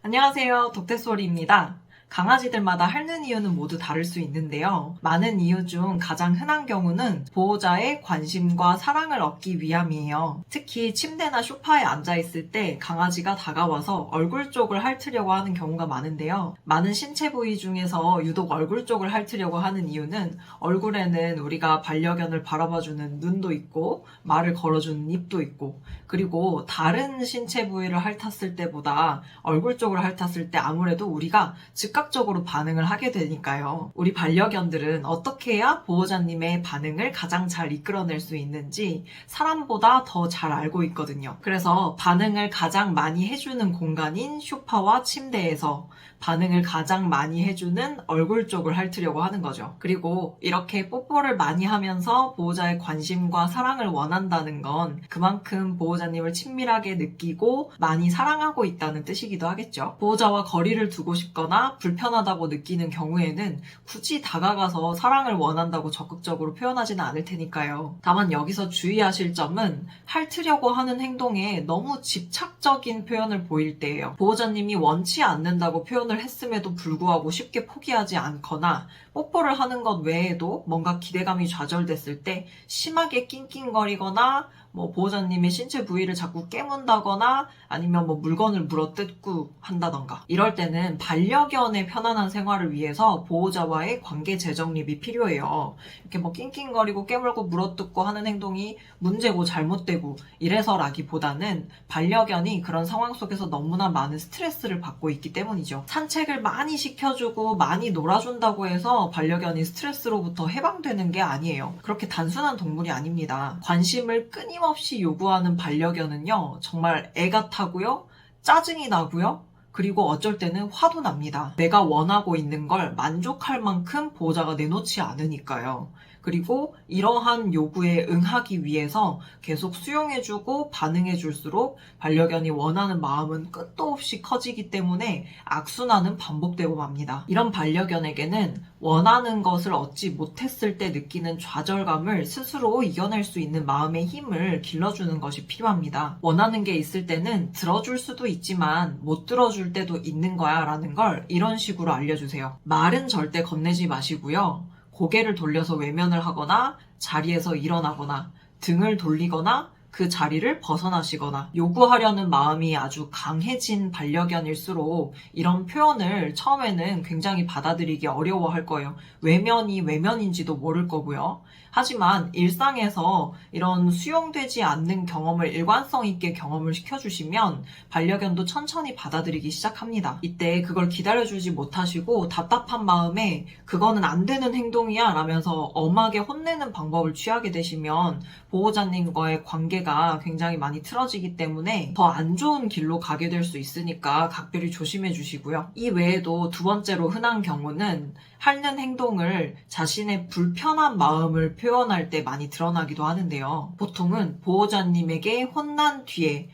안녕하세요. 독대소리입니다. 강아지들마다 핥는 이유는 모두 다를 수 있는데요. 많은 이유 중 가장 흔한 경우는 보호자의 관심과 사랑을 얻기 위함이에요. 특히 침대나 소파에 앉아있을 때 강아지가 다가와서 얼굴 쪽을 핥으려고 하는 경우가 많은데요. 많은 신체 부위 중에서 유독 얼굴 쪽을 핥으려고 하는 이유는 얼굴에는 우리가 반려견을 바라봐주는 눈도 있고 말을 걸어주는 입도 있고, 그리고 다른 신체 부위를 핥았을 때보다 얼굴 쪽을 핥았을 때 아무래도 우리가 즉각적으로 반응을 하게 되니까요. 우리 반려견들은 어떻게 해야 보호자님의 반응을 가장 잘 이끌어낼 수 있는지 사람보다 더 잘 알고 있거든요. 그래서 반응을 가장 많이 해주는 공간인 소파와 침대에서 반응을 가장 많이 해주는 얼굴 쪽을 핥으려고 하는 거죠. 그리고 이렇게 뽀뽀를 많이 하면서 보호자의 관심과 사랑을 원한다는 건 그만큼 보호자님을 친밀하게 느끼고 많이 사랑하고 있다는 뜻이기도 하겠죠. 보호자와 거리를 두고 싶거나 불편하다고 느끼는 경우에는 굳이 다가가서 사랑을 원한다고 적극적으로 표현하지는 않을 테니까요. 다만 여기서 주의하실 점은 핥으려고 하는 행동에 너무 집착적인 표현을 보일 때예요. 보호자님이 원치 않는다고 표현을 했음에도 불구하고 쉽게 포기하지 않거나 뽀뽀를 하는 것 외에도 뭔가 기대감이 좌절됐을 때 심하게 낑낑거리거나 보호자님의 신체 부위를 자꾸 깨문다거나 아니면 물건을 물어뜯고 한다던가, 이럴 때는 반려견의 편안한 생활을 위해서 보호자와의 관계 재정립이 필요해요. 이렇게 낑낑거리고 깨물고 물어뜯고 하는 행동이 문제고 잘못되고 이래서라기보다는 반려견이 그런 상황 속에서 너무나 많은 스트레스를 받고 있기 때문이죠. 산책을 많이 시켜주고 많이 놀아준다고 해서 반려견이 스트레스로부터 해방되는 게 아니에요. 그렇게 단순한 동물이 아닙니다. 관심을 끊임없이 요구하는 반려견은요, 정말 애가 타고요, 짜증이 나고요, 그리고 어쩔 때는 화도 납니다. 내가 원하고 있는 걸 만족할 만큼 보호자가 내놓지 않으니까요. 그리고 이러한 요구에 응하기 위해서 계속 수용해주고 반응해줄수록 반려견이 원하는 마음은 끝도 없이 커지기 때문에 악순환은 반복되고 맙니다. 이런 반려견에게는 원하는 것을 얻지 못했을 때 느끼는 좌절감을 스스로 이겨낼 수 있는 마음의 힘을 길러주는 것이 필요합니다. 원하는 게 있을 때는 들어줄 수도 있지만 못 들어줄 때도 있는 거야 라는 걸 이런 식으로 알려주세요. 말은 절대 건네지 마시고요. 고개를 돌려서 외면을 하거나 자리에서 일어나거나 등을 돌리거나 그 자리를 벗어나시거나 요구하려는 마음이 아주 강해진 반려견일수록 이런 표현을 처음에는 굉장히 받아들이기 어려워할 거예요. 외면이 외면인지도 모를 거고요. 하지만 일상에서 이런 수용되지 않는 경험을 일관성 있게 경험을 시켜주시면 반려견도 천천히 받아들이기 시작합니다. 이때 그걸 기다려주지 못하시고 답답한 마음에 그거는 안 되는 행동이야 라면서 엄하게 혼내는 방법을 취하게 되시면 보호자님과의 관계가 굉장히 많이 틀어지기 때문에 더 안 좋은 길로 가게 될 수 있으니까 각별히 조심해 주시고요. 이 외에도 두 번째로 흔한 경우는 핥는 행동을 자신의 불편한 마음을 표현할 때 많이 드러나기도 하는데요. 보통은 보호자님에게 혼난 뒤에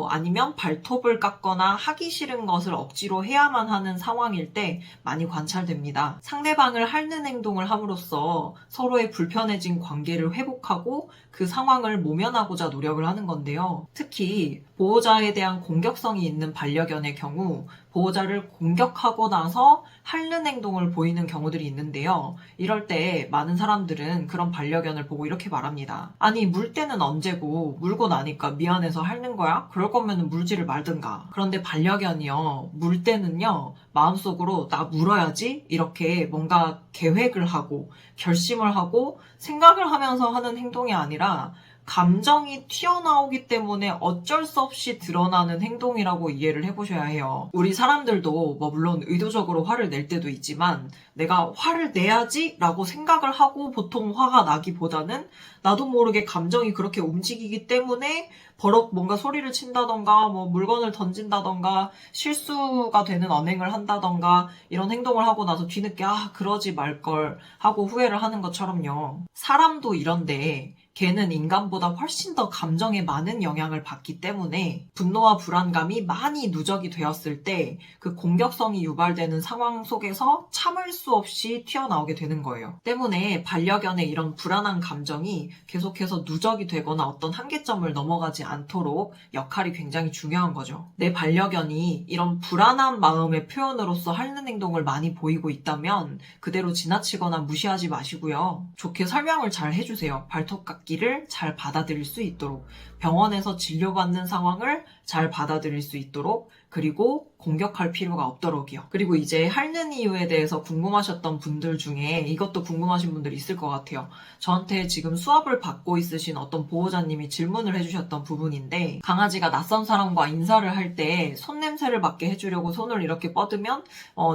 아니면 발톱을 깎거나 하기 싫은 것을 억지로 해야만 하는 상황일 때 많이 관찰됩니다. 상대방을 핥는 행동을 함으로써 서로의 불편해진 관계를 회복하고 그 상황을 모면하고자 노력을 하는 건데요. 특히 보호자에 대한 공격성이 있는 반려견의 경우 보호자를 공격하고 나서 핥는 행동을 보이는 경우들이 있는데요. 이럴 때 많은 사람들은 그런 반려견을 보고 이렇게 말합니다. 아니, 물 때는 언제고 물고 나니까 미안해서 핥는 거야? 그럴 거면 물지를 말든가. 그런데 반려견이요, 물 때는요, 마음속으로 나 물어야지? 이렇게 뭔가 계획을 하고 결심을 하고 생각을 하면서 하는 행동이 아니라 감정이 튀어나오기 때문에 어쩔 수 없이 드러나는 행동이라고 이해를 해보셔야 해요. 우리 사람들도 물론 의도적으로 화를 낼 때도 있지만 내가 화를 내야지 라고 생각을 하고 보통 화가 나기보다는 나도 모르게 감정이 그렇게 움직이기 때문에 버럭 뭔가 소리를 친다던가 물건을 던진다던가 실수가 되는 언행을 한다던가 이런 행동을 하고 나서 뒤늦게 그러지 말걸 하고 후회를 하는 것처럼요. 사람도 이런데 개는 인간보다 훨씬 더 감정에 많은 영향을 받기 때문에 분노와 불안감이 많이 누적이 되었을 때 그 공격성이 유발되는 상황 속에서 참을 수 없이 튀어나오게 되는 거예요. 때문에 반려견의 이런 불안한 감정이 계속해서 누적이 되거나 어떤 한계점을 넘어가지 않도록 역할이 굉장히 중요한 거죠. 내 반려견이 이런 불안한 마음의 표현으로서 핥는 행동을 많이 보이고 있다면 그대로 지나치거나 무시하지 마시고요. 좋게 설명을 잘 해주세요. 발톱깎기를 잘 받아들일 수 있도록, 병원에서 진료받는 상황을 잘 받아들일 수 있도록, 그리고 공격할 필요가 없도록이요. 그리고 이제 핥는 이유에 대해서 궁금하셨던 분들 중에 이것도 궁금하신 분들이 있을 것 같아요. 저한테 지금 수업을 받고 있으신 어떤 보호자님이 질문을 해주셨던 부분인데, 강아지가 낯선 사람과 인사를 할 때 손냄새를 맡게 해주려고 손을 이렇게 뻗으면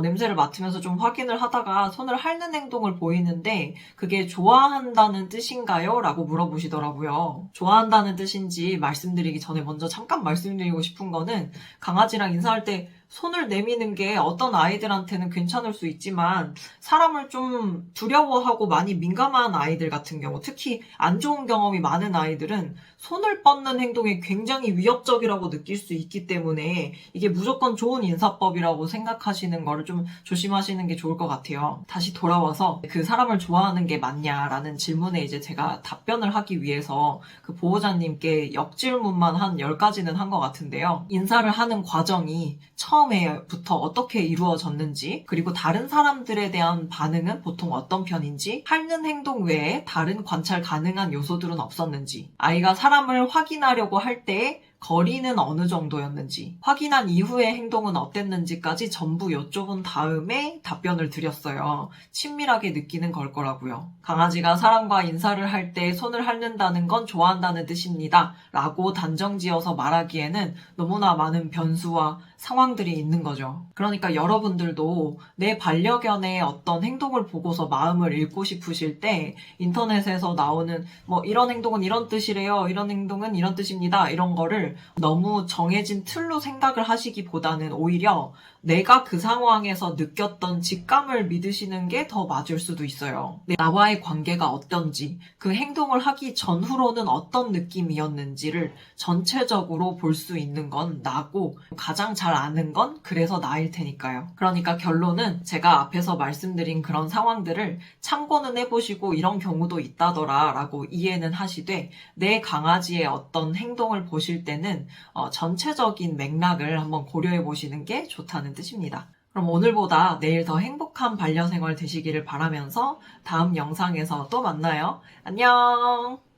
냄새를 맡으면서 좀 확인을 하다가 손을 핥는 행동을 보이는데 그게 좋아한다는 뜻인가요? 라고 물어보시더라고요. 좋아한다는 뜻인지 말씀드리기 전에 먼저 잠깐 말씀드리고 싶은 거는, 강아지랑 인사할 때 손을 내미는 게 어떤 아이들한테는 괜찮을 수 있지만 사람을 좀 두려워하고 많이 민감한 아이들 같은 경우, 특히 안 좋은 경험이 많은 아이들은 손을 뻗는 행동이 굉장히 위협적이라고 느낄 수 있기 때문에 이게 무조건 좋은 인사법이라고 생각하시는 거를 좀 조심하시는 게 좋을 것 같아요. 다시 돌아와서 그 사람을 좋아하는 게 맞냐라는 질문에 이제 제가 답변을 하기 위해서 그 보호자님께 역질문만 한 10가지는 한 것 같은데요. 인사를 하는 과정이 처음에부터 어떻게 이루어졌는지, 그리고 다른 사람들에 대한 반응은 보통 어떤 편인지, 핥는 행동 외에 다른 관찰 가능한 요소들은 없었는지, 아이가 사람을 확인하려고 할 때 거리는 어느 정도였는지, 확인한 이후의 행동은 어땠는지까지 전부 여쭤본 다음에 답변을 드렸어요. 친밀하게 느끼는 걸 거라고요. 강아지가 사람과 인사를 할 때 손을 핥는다는 건 좋아한다는 뜻입니다. 라고 단정지어서 말하기에는 너무나 많은 변수와 상황들이 있는 거죠. 그러니까 여러분들도 내 반려견의 어떤 행동을 보고서 마음을 읽고 싶으실 때 인터넷에서 나오는 이런 행동은 이런 뜻이래요, 이런 행동은 이런 뜻입니다, 이런 거를 너무 정해진 틀로 생각을 하시기보다는 오히려 내가 그 상황에서 느꼈던 직감을 믿으시는 게 더 맞을 수도 있어요. 나와의 관계가 어떤지, 그 행동을 하기 전후로는 어떤 느낌이었는지를 전체적으로 볼 수 있는 건 나고, 가장 잘 아는 건 그래서 나일 테니까요. 그러니까 결론은 제가 앞에서 말씀드린 그런 상황들을 참고는 해보시고 이런 경우도 있다더라 라고 이해는 하시되, 내 강아지의 어떤 행동을 보실 때는 전체적인 맥락을 한번 고려해 보시는 게 좋다는 뜻입니다. 그럼 오늘보다 내일 더 행복한 반려생활 되시기를 바라면서 다음 영상에서 또 만나요. 안녕!